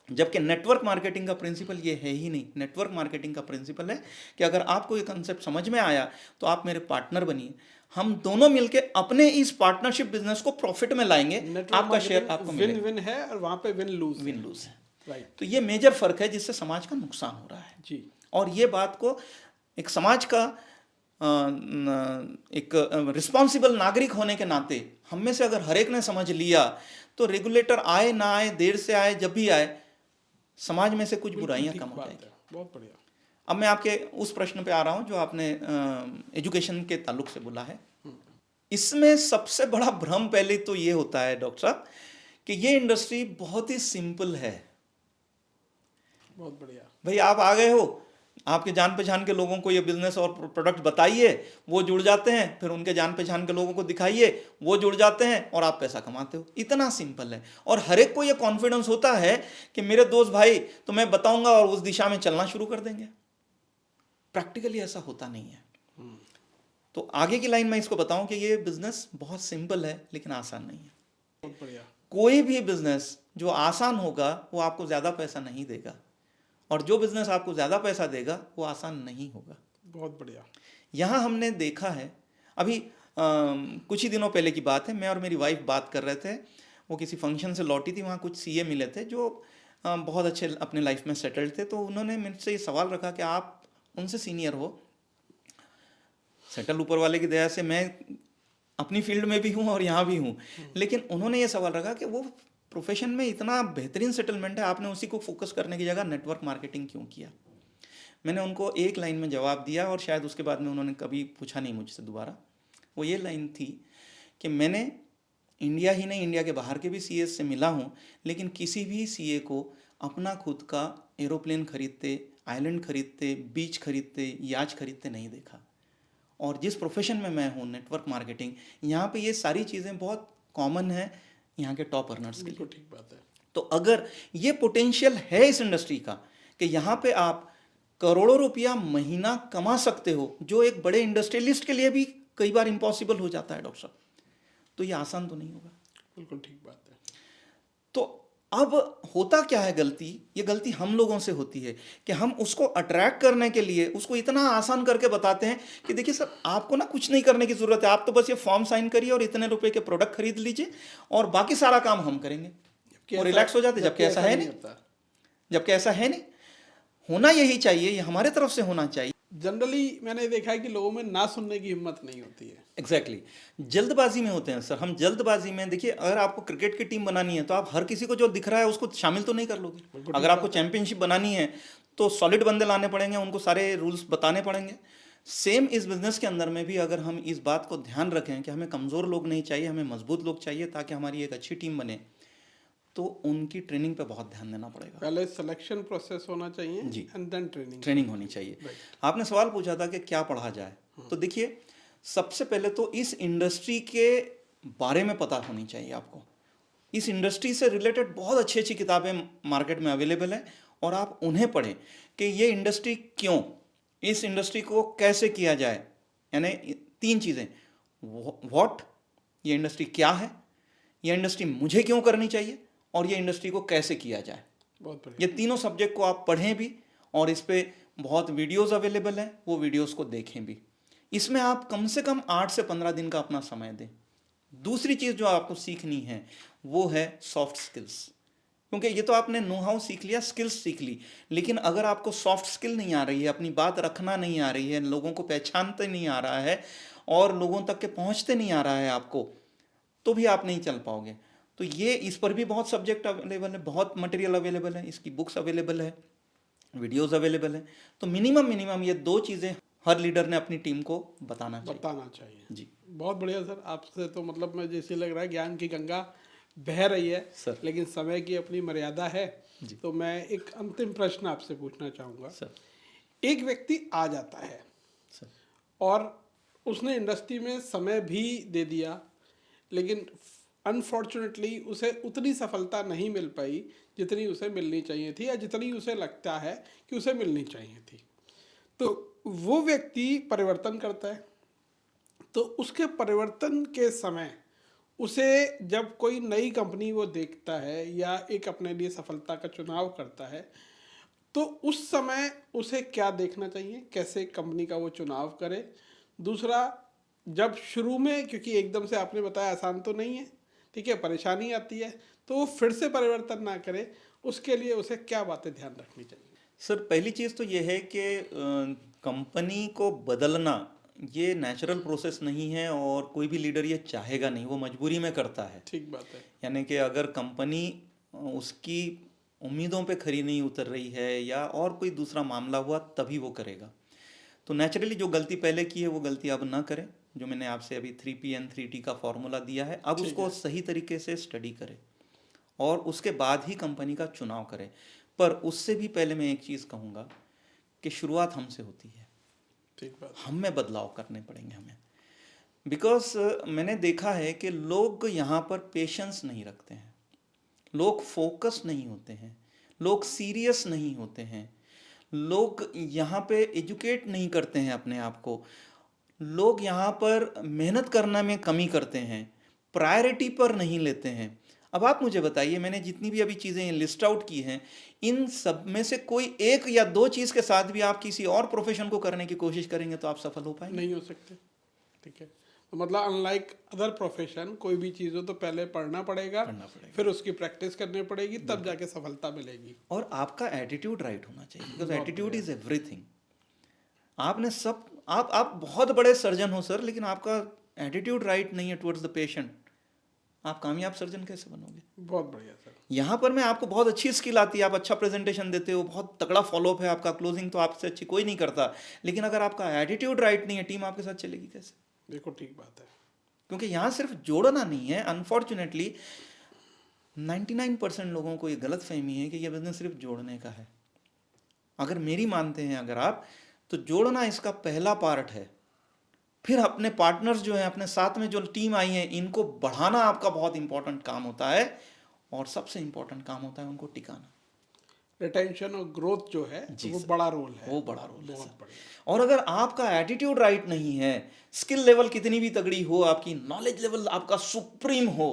जबकि नेटवर्क मार्केटिंग का प्रिंसिपल ये है ही नहीं। नेटवर्क मार्केटिंग का प्रिंसिपल है कि अगर आपको ये कंसेप्ट समझ में आया तो आप मेरे पार्टनर बनिए, हम दोनों मिलके अपने इस पार्टनरशिप बिजनेस को प्रॉफिट में लाएंगे, आपका शेयर आपको विन मिलेगा। विन है और वहां पे विन लूज है। राइट। तो ये मेजर फर्क है जिससे समाज का नुकसान हो रहा है जी। और ये बात को एक समाज का एक रिस्पॉन्सिबल नागरिक होने के नाते हम में से अगर हर एक ने समझ लिया तो रेगुलेटर आए ना आए, देर से आए, जब भी आए, समाज में से कुछ बुराइयां कम हो जाएगी। बहुत बढ़िया। अब मैं आपके उस प्रश्न पे आ रहा हूं जो आपने एजुकेशन के ताल्लुक से बोला है। इसमें सबसे बड़ा भ्रम पहले तो ये होता है डॉक्टर साहब कि ये इंडस्ट्री बहुत ही सिंपल है। बहुत बढ़िया। भाई आप आ गए हो, आपके जान पहचान के लोगों को ये बिजनेस और प्रोडक्ट बताइए, वो जुड़ जाते हैं, फिर उनके जान पहचान के लोगों को दिखाइए, वो जुड़ जाते हैं और आप पैसा कमाते हो। इतना सिंपल है। और हर एक को ये कॉन्फिडेंस होता है कि मेरे दोस्त भाई तो मैं बताऊंगा और उस दिशा में चलना शुरू कर देंगे। प्रैक्टिकली ऐसा होता नहीं है। तो आगे की लाइन में इसको बताऊं कि ये बिजनेस बहुत सिंपल है लेकिन आसान नहीं है। बहुत बढ़िया। कोई भी बिजनेस जो आसान होगा वो आपको ज्यादा पैसा नहीं देगा, और जो बिजनेस आपको ज़्यादा पैसा देगा वो आसान नहीं होगा। बहुत बढ़िया। यहाँ हमने देखा है अभी कुछ ही दिनों पहले की बात है, मैं और मेरी वाइफ बात कर रहे थे, वो किसी फंक्शन से लौटी थी, वहाँ कुछ सीए मिले थे जो बहुत अच्छे अपने लाइफ में सेटल्ड थे। तो उन्होंने मुझसे ये सवाल रखा कि आप उनसे सीनियर हो, सेटल ऊपर वाले की दया से मैं अपनी फील्ड में भी हूँ और यहाँ भी हूँ, लेकिन उन्होंने ये सवाल रखा कि वो प्रोफेशन में इतना बेहतरीन सेटलमेंट है, आपने उसी को फोकस करने की जगह नेटवर्क मार्केटिंग क्यों किया। मैंने उनको एक लाइन में जवाब दिया और शायद उसके बाद में उन्होंने कभी पूछा नहीं मुझसे दोबारा। वो ये लाइन थी कि मैंने इंडिया ही नहीं, इंडिया के बाहर के भी सीए से मिला हूँ, लेकिन किसी भी सीए को अपना खुद का एरोप्लेन खरीदते, आइलैंड खरीदते, बीच खरीदते, याच खरीदते नहीं देखा। और जिस प्रोफेशन में मैं हूँ, नेटवर्क मार्केटिंग, यहाँ पे ये सारी चीज़ें बहुत कॉमन है यहाँ के टॉप अर्नर्स के लिए। बिल्कुल ठीक बात है। तो अगर ये पोटेंशियल है इस इंडस्ट्री का कि यहाँ पे आप करोड़ों रुपया महीना कमा सकते हो, जो एक बड़े इंडस्ट्रियलिस्ट के लिए भी कई बार इम्पॉसिबल हो जाता है डॉक्टर साहब, तो ये आसान तो नहीं होगा। बिल्कुल ठीक बात है। तो अब होता क्या है गलती, ये गलती हम लोगों से होती है कि हम उसको अट्रैक्ट करने के लिए उसको इतना आसान करके बताते हैं कि देखिए सर, आपको ना कुछ नहीं करने की ज़रूरत है, आप तो बस ये फॉर्म साइन करिए और इतने रुपए के प्रोडक्ट खरीद लीजिए और बाकी सारा काम हम करेंगे और रिलैक्स हो जाते। जबकि ऐसा है नहीं, जबकि ऐसा है नहीं। होना यही चाहिए, ये हमारे तरफ से होना चाहिए। जनरली मैंने देखा है कि लोगों में ना सुनने की हिम्मत नहीं होती है। एग्जैक्टली जल्दबाजी में होते हैं सर हम। जल्दबाजी में देखिए, अगर आपको क्रिकेट की टीम बनानी है तो आप हर किसी को जो दिख रहा है उसको शामिल तो नहीं कर लोगे। अगर आपको चैंपियनशिप बनानी है तो सॉलिड बंदे लाने पड़ेंगे, उनको सारे रूल्स बताने पड़ेंगे। सेम इस बिजनेस के अंदर में भी अगर हम इस बात को ध्यान रखें कि हमें कमज़ोर लोग नहीं चाहिए, हमें मजबूत लोग चाहिए ताकि हमारी एक अच्छी टीम बने, तो उनकी ट्रेनिंग पे बहुत ध्यान देना पड़ेगा। पहले सिलेक्शन प्रोसेस होना चाहिए जी, एंड देन ट्रेनिंग होनी चाहिए। आपने सवाल पूछा था कि क्या पढ़ा जाए, तो देखिए सबसे पहले तो इस इंडस्ट्री के बारे में पता होनी चाहिए आपको। इस इंडस्ट्री से रिलेटेड बहुत अच्छी अच्छी किताबें मार्केट में अवेलेबल हैं और आप उन्हें पढ़ें कि ये इंडस्ट्री क्यों, इस इंडस्ट्री को कैसे किया जाए। यानी 3 चीज़ें, व्हाट, ये इंडस्ट्री क्या है, ये इंडस्ट्री मुझे क्यों करनी चाहिए, और ये इंडस्ट्री को कैसे किया जाए। बहुत बढ़िया। ये तीनों सब्जेक्ट को आप पढ़ें भी, और इस पे बहुत वीडियोस अवेलेबल हैं, वो वीडियोस को देखें भी। इसमें आप कम से कम 8 से 15 दिन का अपना समय दें। दूसरी चीज़ जो आपको सीखनी है वो है सॉफ्ट स्किल्स, क्योंकि ये तो आपने नो हाउ सीख लिया, स्किल्स सीख ली, लेकिन अगर आपको सॉफ्ट स्किल नहीं आ रही है, अपनी बात रखना नहीं आ रही है, लोगों को पहचानते नहीं आ रहा है और लोगों तक के पहुंचते नहीं आ रहा है आपको, तो भी आप नहीं चल पाओगे। तो ये, इस पर भी बहुत सब्जेक्ट अवेलेबल है, बहुत मटेरियल अवेलेबल है, इसकी बुक्स अवेलेबल है, वीडियोस अवेलेबल है। तो मिनिमम ये 2 चीज़ें हर लीडर ने अपनी टीम को बताना चाहिए। जी, बहुत बढ़िया सर, आपसे तो मतलब मैं जैसे लग रहा है ज्ञान की गंगा बह रही है सर। लेकिन समय की अपनी मर्यादा है। तो मैं एक अंतिम प्रश्न आपसे पूछना चाहूँगा सर। एक व्यक्ति आ जाता है सर, और उसने इंडस्ट्री में समय भी दे दिया, लेकिन अनफॉर्चुनेटली उसे उतनी सफलता नहीं मिल पाई जितनी उसे मिलनी चाहिए थी, या जितनी उसे लगता है कि उसे मिलनी चाहिए थी। तो वो व्यक्ति परिवर्तन करता है, तो उसके परिवर्तन के समय उसे जब कोई नई कंपनी वो देखता है या एक अपने लिए सफलता का चुनाव करता है, तो उस समय उसे क्या देखना चाहिए, कैसे कंपनी का वो चुनाव करे। दूसरा, जब शुरू में, क्योंकि एकदम से आपने बताया आसान तो नहीं है, ठीक है, परेशानी आती है, तो वो फिर से परिवर्तन ना करे, उसके लिए उसे क्या बातें ध्यान रखनी चाहिए। सर पहली चीज़ तो ये है कि कंपनी को बदलना ये नेचुरल प्रोसेस नहीं है और कोई भी लीडर ये चाहेगा नहीं, वो मजबूरी में करता है। ठीक बात है। यानी कि अगर कंपनी उसकी उम्मीदों पे खरी नहीं उतर रही है या और कोई दूसरा मामला हुआ तभी वो करेगा। तो नेचुरली जो गलती पहले की है वो गलती अब ना करें। जो मैंने आपसे अभी 3P and 3T का फॉर्मूला दिया है, अब उसको सही तरीके से स्टडी करें और उसके बाद ही कंपनी का चुनाव करें। पर उससे भी पहले मैं एक चीज़ कहूँगा कि शुरुआत हमसे होती है, ठीक बात। हम में बदलाव करने पड़ेंगे हमें। बिकॉज मैंने देखा है कि लोग यहाँ पर पेशेंस नहीं रखते हैं, लोग फोकस नहीं होते हैं, लोग सीरियस नहीं होते हैं, लोग यहाँ पे एजुकेट नहीं करते हैं अपने आप को, लोग यहाँ पर मेहनत करने में कमी करते हैं, प्रायोरिटी पर नहीं लेते हैं। अब आप मुझे बताइए, मैंने जितनी भी अभी चीज़ें लिस्ट आउट की हैं, इन सब में से कोई एक या दो चीज़ के साथ भी आप किसी और प्रोफेशन को करने की कोशिश करेंगे तो आप सफल हो पाएंगे? नहीं हो सकते। ठीक है, तो मतलब अनलाइक अदर प्रोफेशन कोई भी चीज़ हो तो पहले पढ़ना पड़ेगा, पढ़ना पड़ेगा। फिर उसकी प्रैक्टिस करनी पड़ेगी, तब जाके सफलता मिलेगी। और आपका एटीट्यूड राइट होना चाहिए, बिकॉज बहुत एटीट्यूड बढ़िया। Is everything. आपने सब आप बहुत बड़े सर्जन हो सर, लेकिन आपका एटीट्यूड राइट नहीं है टुवर्ड्स द पेशेंट, आप कामयाब सर्जन कैसे बनोगे? बहुत बढ़िया सर। यहाँ पर मैं आपको बहुत अच्छी स्किल आती है, आप अच्छा प्रेजेंटेशन देते हो, बहुत तगड़ा फॉलोअप है आपका, क्लोजिंग तो आपसे अच्छी कोई नहीं करता, लेकिन अगर आपका एटीट्यूड राइट नहीं है, टीम आपके साथ चलेगी कैसे? देखो ठीक बात है। क्योंकि यहाँ सिर्फ जोड़ना नहीं है, अनफॉर्चुनेटली 99% लोगों को ये गलत फहमी है कि ये बिजनेस सिर्फ जोड़ने का है। अगर मेरी मानते हैं अगर आप, तो जोड़ना इसका पहला पार्ट है, फिर अपने पार्टनर्स जो हैं, अपने साथ में जो टीम आई है, इनको बढ़ाना आपका बहुत इंपॉर्टेंट काम होता है, और सबसे इंपॉर्टेंट काम होता है उनको टिकाना। रिटेंशन और ग्रोथ जो है जी वो सर, बड़ा रोल है। वो बड़ा रोल है बहुत सर। बढ़िया। और अगर आपका एटीट्यूड राइट नहीं है, स्किल लेवल कितनी भी तगड़ी हो, आपकी नॉलेज लेवल आपका सुप्रीम हो,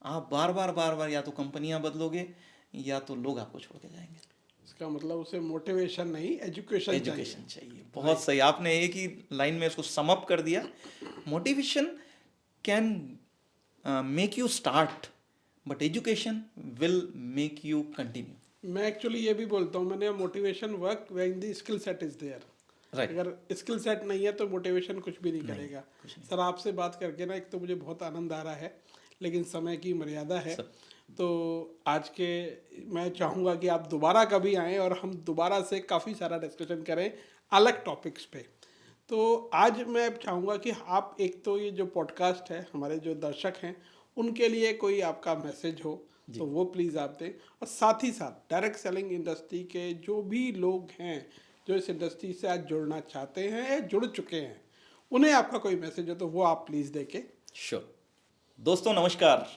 आप बार बार या तो कंपनियां बदलोगे या तो लोग आपको छोड़ के जाएंगे। इसका मतलब उसे मोटिवेशन नहीं, एजुकेशन चाहिए। एजुकेशन चाहिए। बहुत सही, आपने एक ही लाइन में इसको सम अप कर दिया। Motivation can make you start, but education will make you continue. मैं एक्चुअली ये भी बोलता हूँ, मैंने motivation work when the skill set is there. Right, अगर स्किल सेट नहीं है तो मोटिवेशन कुछ भी नहीं करेगा। सर आपसे बात करके ना, एक तो मुझे बहुत आनंद आ रहा है, लेकिन समय की मर्यादा है। तो आज के मैं चाहूँगा कि आप दोबारा कभी आएँ और हम दोबारा से काफ़ी सारा डिस्कशन करें अलग टॉपिक्स पे। तो आज मैं चाहूँगा कि आप, एक तो ये जो पॉडकास्ट है, हमारे जो दर्शक हैं उनके लिए कोई आपका मैसेज हो तो वो प्लीज़ आप दें, और साथ ही साथ डायरेक्ट सेलिंग इंडस्ट्री के जो भी लोग हैं जो इस इंडस्ट्री से आज जुड़ना चाहते हैं या जुड़ चुके हैं, उन्हें आपका कोई मैसेज हो तो वो आप प्लीज़ दे के। श्योर। दोस्तों नमस्कार।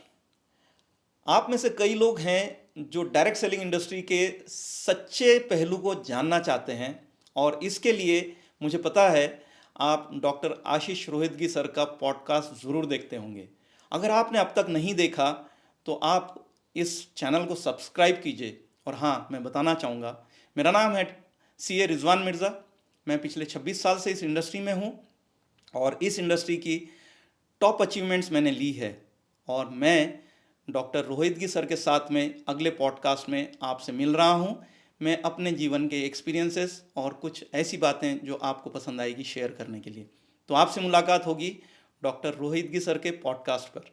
आप में से कई लोग हैं जो डायरेक्ट सेलिंग इंडस्ट्री के सच्चे पहलू को जानना चाहते हैं, और इसके लिए मुझे पता है आप डॉक्टर आशीष रोहितगी सर का पॉडकास्ट ज़रूर देखते होंगे। अगर आपने अब तक नहीं देखा तो आप इस चैनल को सब्सक्राइब कीजिए। और हाँ, मैं बताना चाहूँगा, मेरा नाम है CA रिजवान मिर्ज़ा। मैं पिछले 26 साल से इस इंडस्ट्री में हूँ, और इस इंडस्ट्री की टॉप अचीवमेंट्स मैंने ली है, और मैं डॉक्टर रोहितगी सर के साथ में अगले पॉडकास्ट में आपसे मिल रहा हूं। मैं अपने जीवन के एक्सपीरियंसेस और कुछ ऐसी बातें जो आपको पसंद आएगी शेयर करने के लिए। तो आपसे मुलाकात होगी डॉक्टर रोहितगी सर के पॉडकास्ट पर।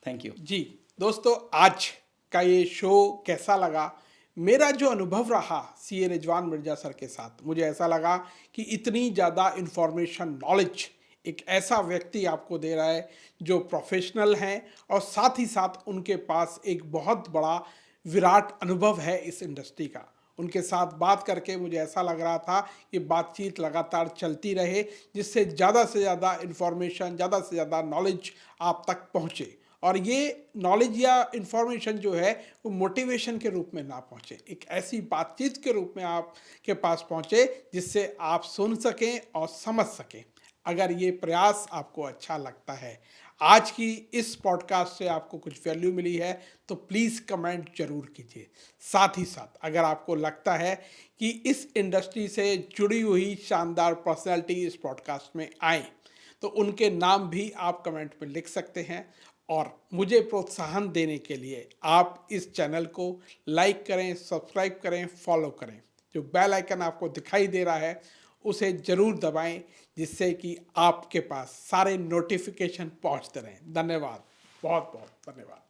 थैंक यू जी दोस्तों, आज का ये शो कैसा लगा? मेरा जो अनुभव रहा CA रिजवान मिर्ज़ा सर के साथ, मुझे ऐसा लगा कि इतनी ज़्यादा इंफॉर्मेशन, नॉलेज एक ऐसा व्यक्ति आपको दे रहा है जो प्रोफेशनल हैं, और साथ ही साथ उनके पास एक बहुत बड़ा विराट अनुभव है इस इंडस्ट्री का। उनके साथ बात करके मुझे ऐसा लग रहा था कि बातचीत लगातार चलती रहे, जिससे ज़्यादा से ज़्यादा इन्फॉर्मेशन, ज़्यादा से ज़्यादा नॉलेज आप तक पहुँचे, और ये नॉलेज या इन्फॉर्मेशन जो है वो मोटिवेशन के रूप में ना पहुँचे, एक ऐसी बातचीत के रूप में आपके पास पहुँचे जिससे आप सुन सकें और समझ सकें। अगर ये प्रयास आपको अच्छा लगता है, आज की इस पॉडकास्ट से आपको कुछ वैल्यू मिली है, तो प्लीज़ कमेंट जरूर कीजिए। साथ ही साथ अगर आपको लगता है कि इस इंडस्ट्री से जुड़ी हुई शानदार पर्सनैलिटी इस पॉडकास्ट में आए, तो उनके नाम भी आप कमेंट में लिख सकते हैं। और मुझे प्रोत्साहन देने के लिए आप इस चैनल को लाइक करें, सब्सक्राइब करें, फॉलो करें। जो बेल आइकन आपको दिखाई दे रहा है उसे ज़रूर दबाएं, जिससे कि आपके पास सारे नोटिफिकेशन पहुंचते रहें। धन्यवाद, बहुत बहुत धन्यवाद।